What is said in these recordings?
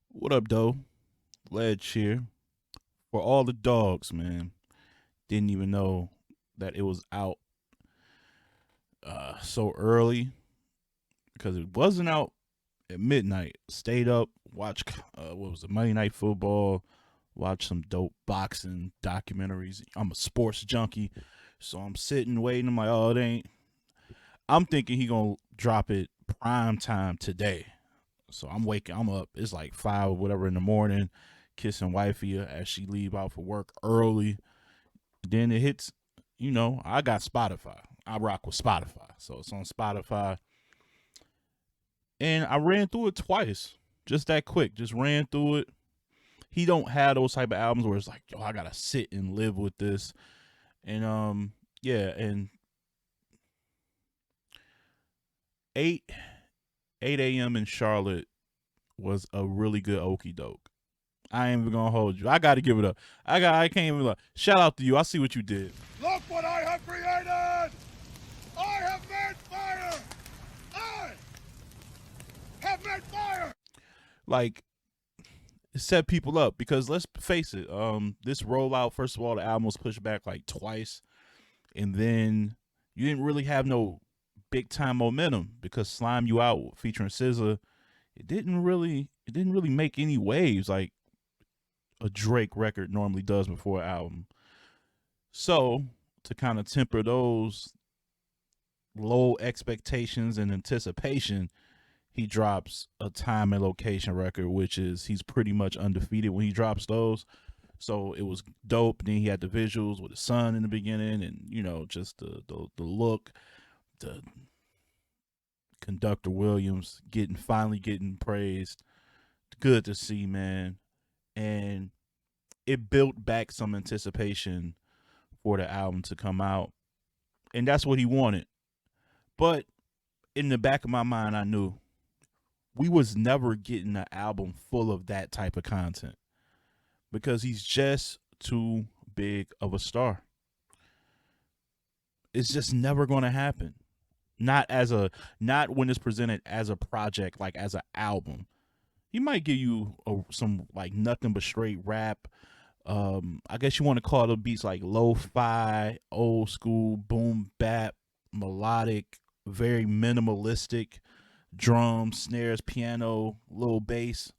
What up, though? Glad cheer for all the dogs, man. Didn't even know that it was out so early because it wasn't out at midnight. Stayed up, watched what was it, Monday Night Football, watched some dope boxing documentaries. I'm a sports junkie, so I'm sitting waiting. I'm like, oh, it ain't. I'm thinking he gonna drop it prime time today. So I'm waking. I'm up. It's like 5 or whatever in the morning, kissing wifey as she leave out for work early. Then it hits, I got Spotify. I rock with Spotify. So it's on Spotify. And I ran through it twice. Just that quick. Just ran through it. He don't have those type of albums where it's like, yo, I gotta sit and live with this. And yeah, and 8 8 a.m. in Charlotte was a really good okey doke. I ain't even gonna hold you. I gotta give it up. I can't even look. Shout out to you. I see what you did. Look what I have created! I have made fire! I have made fire! Like, set people up because let's face it, this rollout, first of all, the album was pushed back like twice, and then you didn't really have no big time momentum because Slime You Out featuring SZA, it didn't really make any waves like a Drake record normally does before an album. So to kind of temper those low expectations and anticipation, he drops a time and location record, which is he's pretty much undefeated when he drops those. So it was dope. And then he had the visuals with the sun in the beginning, and just the look, the conductor Williams finally getting praised. Good to see, man. And it built back some anticipation for the album to come out, and that's what he wanted. But in the back of my mind, I knew we was never getting an album full of that type of content because he's just too big of a star. It's just never going to happen. Not when it's presented as a project, like as an album. He might give you some like nothing but straight rap. I guess you want to call the beats like lo-fi, old school, boom bap, melodic, very minimalistic, drums, snares, piano, little bass.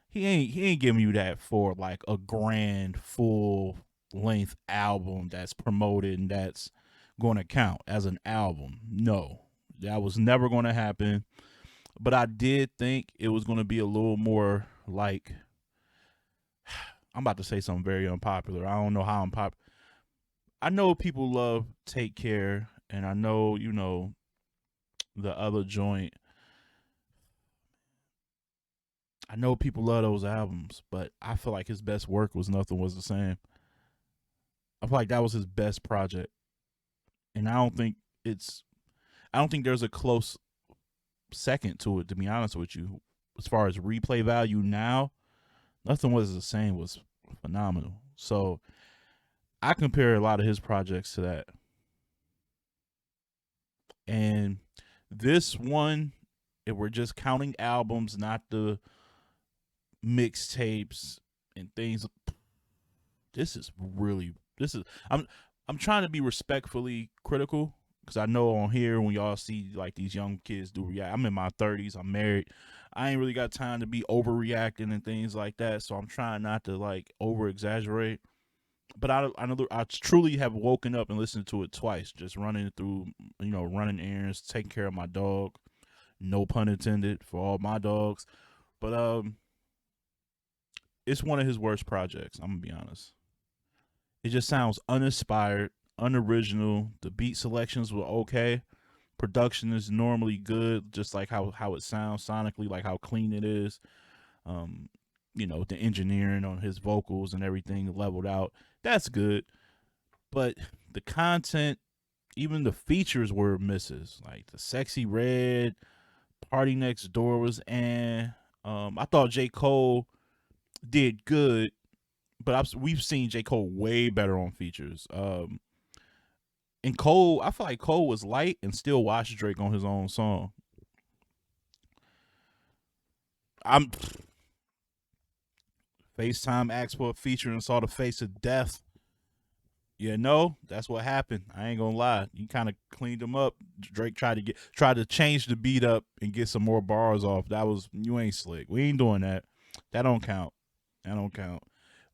He ain't giving you that for like a grand full length album that's promoted and that's going to count as an album. No, that was never going to happen. But I did think it was going to be a little more like, I'm about to say something very unpopular. I don't know how unpopular. I know people love Take Care, and I know the other joint. I know people love those albums, but I feel like his best work was Nothing Was the Same. I feel like that was his best project, and it's. I don't think there's a close second to it. To be honest with you, as far as replay value now, Nothing Was the Same was phenomenal. So I compare a lot of his projects to that, and this one, if we're just counting albums, not the mixtapes and things, this is really this is I'm trying to be respectfully critical because I know on here when y'all see like these young kids do react. I'm in my 30s. I'm married. I ain't really got time to be overreacting and things like that. So I'm trying not to like over exaggerate. But I truly have woken up and listened to it twice, just running through, running errands, taking care of my dog. No pun intended for all my dogs. But it's one of his worst projects. I'm gonna be honest. It just sounds uninspired, unoriginal. The beat selections were okay. Production is normally good, just like how it sounds sonically, like how clean it is. Um, the engineering on his vocals and everything leveled out. That's good. But the content, even the features were misses. Like the Sexy Red, Party Next Door was I thought J. Cole did good, but we've seen J. Cole way better on features. And Cole, I feel like Cole was light and still watched Drake on his own song. I'm FaceTime asked for a feature and saw the face of death. Yeah, no, that's what happened. I ain't gonna lie. You kind of cleaned him up. Drake tried to change the beat up and get some more bars off. That was you ain't slick. We ain't doing that. That don't count. That don't count.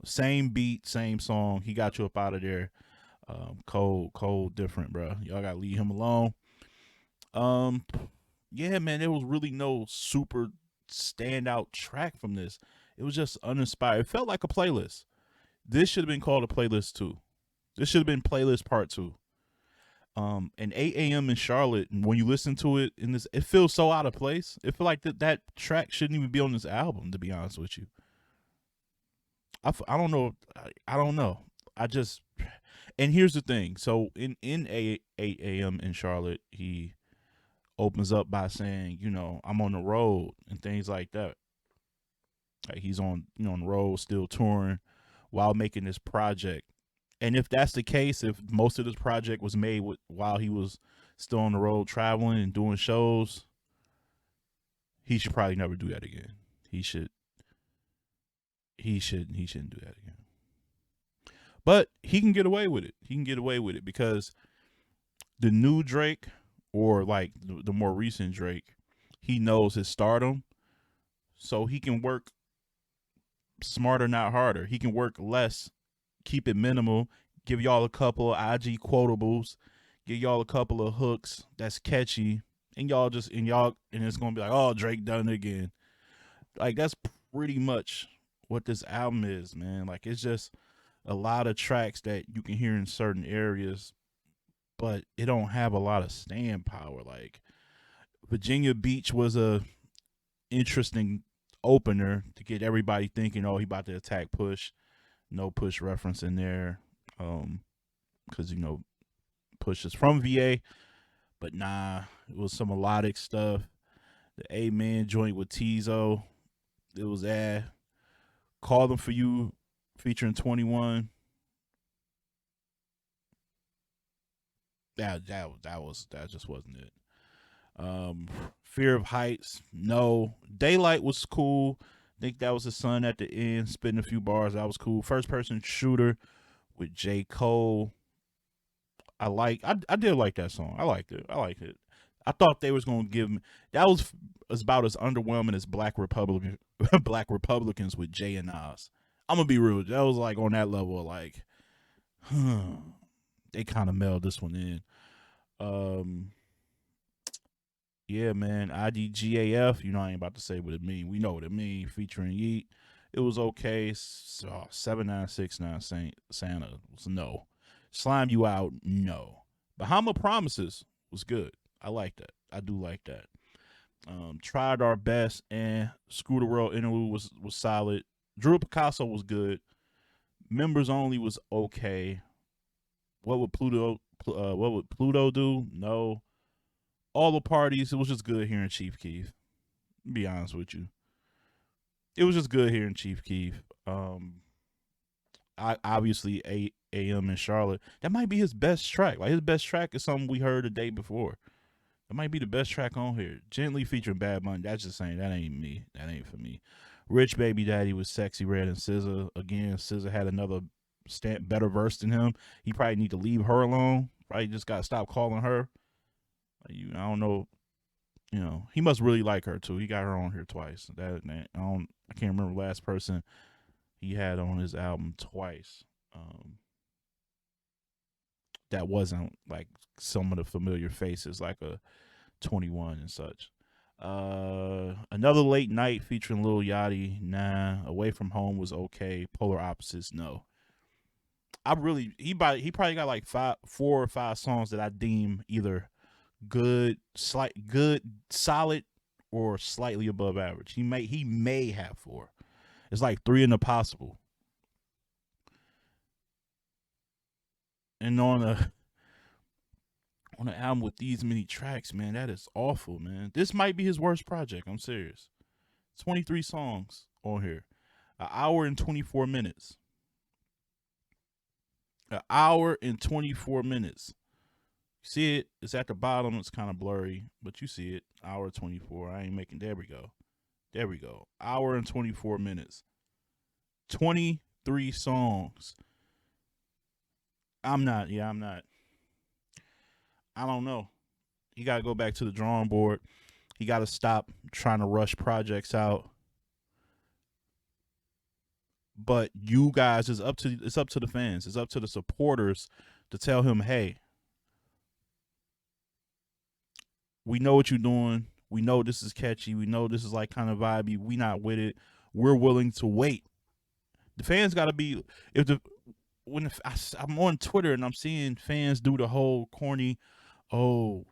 Same beat, same song. He got you up out of there. Cold, different, bro. Y'all gotta leave him alone. Um, yeah, man, there was really no super standout track from this. It was just uninspired. It felt like a playlist. This should have been called a playlist too. This should have been playlist part two. And 8 a.m. in Charlotte, and when you listen to it in this, it feels so out of place. It feel like that track shouldn't even be on this album. To be honest with you, I don't know. I don't know. I just and here's the thing. So in 8 a.m. in Charlotte, he opens up by saying, I'm on the road and things like that. Like he's on on the road, still touring while making this project. And if that's the case, if most of this project was made while he was still on the road traveling and doing shows, he should probably never do that again. He should he shouldn't do that again. But he can get away with it. He can get away with it because the new Drake or like the more recent Drake, he knows his stardom, so he can work smarter, not harder. He can work less, keep it minimal, give y'all a couple of IG quotables, give y'all a couple of hooks that's catchy, and and it's gonna be like, oh, Drake done it again. Like that's pretty much what this album is, man. Like it's just a lot of tracks that you can hear in certain areas, but it don't have a lot of stand power. Like Virginia Beach was a interesting opener to get everybody thinking, oh, he about to attack Push. No Push reference in there, because Push is from VA, but nah, it was some melodic stuff. The Amen joint with Tizo, it was Call Them For You featuring 21. That just wasn't it. Fear of Heights, no. Daylight was cool. I think that was the sun at the end, spitting a few bars. That was cool. First person shooter with J. Cole. I did like that song. I liked it. I thought they was gonna give me that was about as underwhelming as Black Republicans with Jay and Nas. I'm gonna be real. That was like on that level of like, they kind of mailed this one in. Um, yeah, man. IDGAF. I ain't about to say what it mean. We know what it mean. Featuring Yeet. It was okay. So 7969 Santa was no. Slime You Out, no. Bahama Promises was good. I like that. I do like that. Tried Our Best and Screw the World Interlude was solid. Drew Picasso was good. Members Only was okay. What would Pluto do? No. All the parties, it was just good hearing Chief Keef. Be honest with you. It was just good hearing Chief Keef. I obviously 8 a.m. in Charlotte. That might be his best track. Like his best track is something we heard the day before. That might be the best track on here. Gently featuring Bad Bunny. That's just saying that ain't me. That ain't for me. Rich Baby Daddy was Sexy Red and SZA. Again, SZA had another better verse than him. He probably need to leave her alone. Probably just got to stop calling her. I don't know. He must really like her too. He got her on here twice. I can't remember the last person he had on his album twice. That wasn't like some of the familiar faces, like a 21 and such. Another Late Night featuring Lil Yachty. Nah. Away From Home was okay. Polar Opposites, no. He probably got like 4 or 5 songs that I deem either good, solid, or slightly above average. He may have 4. It's like 3 in the possible. And on an album with these many tracks, man, that is awful, man. This might be his worst project. I'm serious. 23 songs on here. An hour and 24 minutes. An hour and 24 minutes. See it? It's at the bottom. It's kind of blurry, but you see it. Hour 24. I ain't making. There we go. There we go. Hour and 24 minutes. 23 songs. I'm not. Yeah, I'm not. I don't know. He got to go back to the drawing board. He got to stop trying to rush projects out. But you guys, it's up to the fans. It's up to the supporters to tell him, hey, we know what you're doing. We know this is catchy. We know this is like kind of vibey. We not with it. We're willing to wait. The fans got to be if the when the, I'm on Twitter and I'm seeing fans do the whole corny, oh,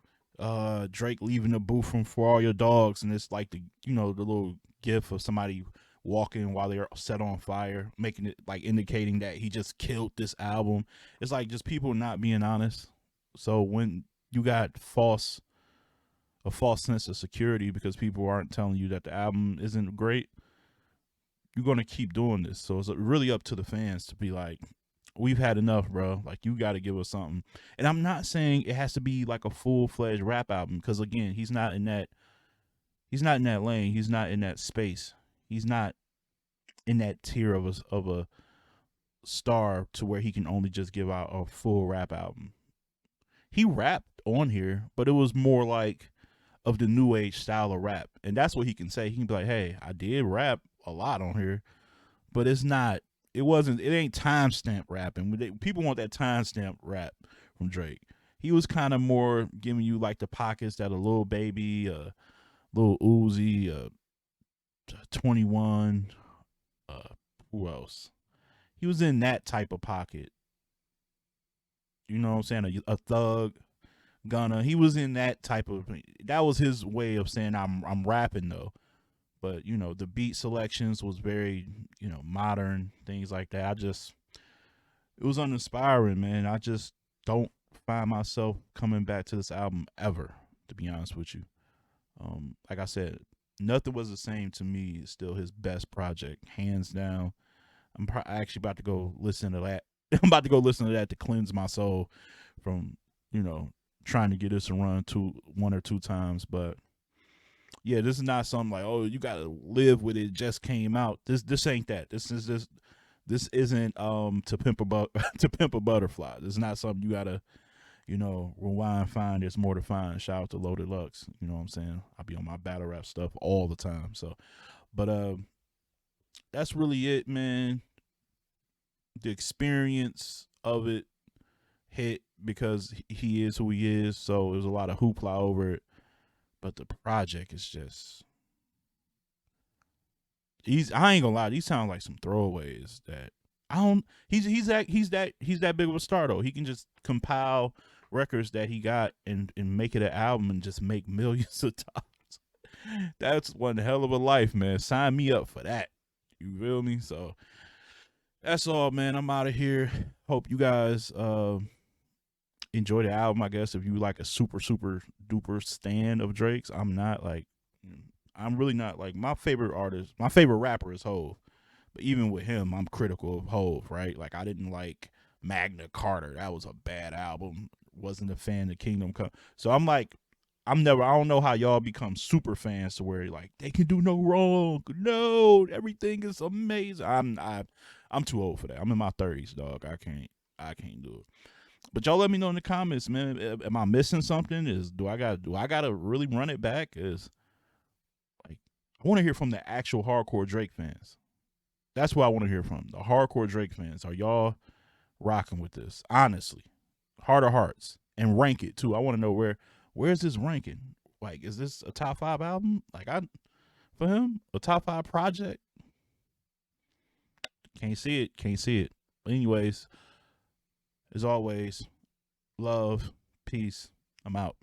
Drake leaving the booth from For All Your Dogs, and it's like the the little gif of somebody walking while they're set on fire, making it like indicating that he just killed this album. It's like just people not being honest. So when you got a false sense of security because people aren't telling you that the album isn't great, you're gonna keep doing this. So it's really up to the fans to be like, we've had enough, bro. Like you got to give us something. And I'm not saying it has to be like a full fledged rap album because again, he's not in that. He's not in that lane. He's not in that space. He's not in that tier of a star to where he can only just give out a full rap album. He rapped on here, but it was more like of the new age style of rap, and that's what he can say. He can be like, "Hey, I did rap a lot on here, but it's not. It wasn't. It ain't timestamp rapping. People want that timestamp rap from Drake. He was kind of more giving you like the pockets that a little baby, little Uzi, 21. Who else? He was in that type of pocket. You know what I'm saying? A thug, Gunna. He was in that type of. That was his way of saying I'm rapping though. But the beat selections was very modern, things like that. It was uninspiring, man. I just don't find myself coming back to this album ever, to be honest with you. Like I said, nothing was the same to me. It's still his best project, hands down. Actually about to go listen to that. I'm about to go listen to that to cleanse my soul from trying to get this to run one or two times. But yeah, this is not something like, oh, you gotta live with it. It just came out. This ain't that. This isn't to pimp a butterfly. This is not something you gotta rewind, find. There's more to find. Shout out to Loaded Lux. You know what I'm saying? I'll be on my battle rap stuff all the time. So, but that's really it, man. The experience of it hit because he is who he is. So there's a lot of hoopla over it. But the project is just I ain't gonna lie, these sound like some throwaways that I don't he's that big of a star though. He can just compile records that he got and make it an album and just make millions of dollars. That's one hell of a life, man. Sign me up for that. You feel me? So that's all, man. I'm out of here. Hope you guys enjoy the album. I guess if you like a super duper stan of Drake's, I'm really not like my favorite artist. My favorite rapper is Hove, but even with him, I'm critical of Hove. Right? Like I didn't like Magna Carta. That was a bad album. Wasn't a fan of Kingdom Come. So I'm like, I don't know how y'all become super fans to where like they can do no wrong. No, everything is amazing. I'm too old for that. I'm in my 30s, dog. I can't do it. But y'all let me know in the comments, man. Am I missing something? Do I gotta really run it back? Is like I want to hear from the actual hardcore Drake fans. That's what I want to hear from the hardcore Drake fans. Are y'all rocking with this? Honestly, heart of hearts, and rank it too. I want to know where's this ranking? Like, is this a top 5 album? Like for him, a top 5 project? Can't see it. Can't see it. But anyways, as always, love, peace. I'm out.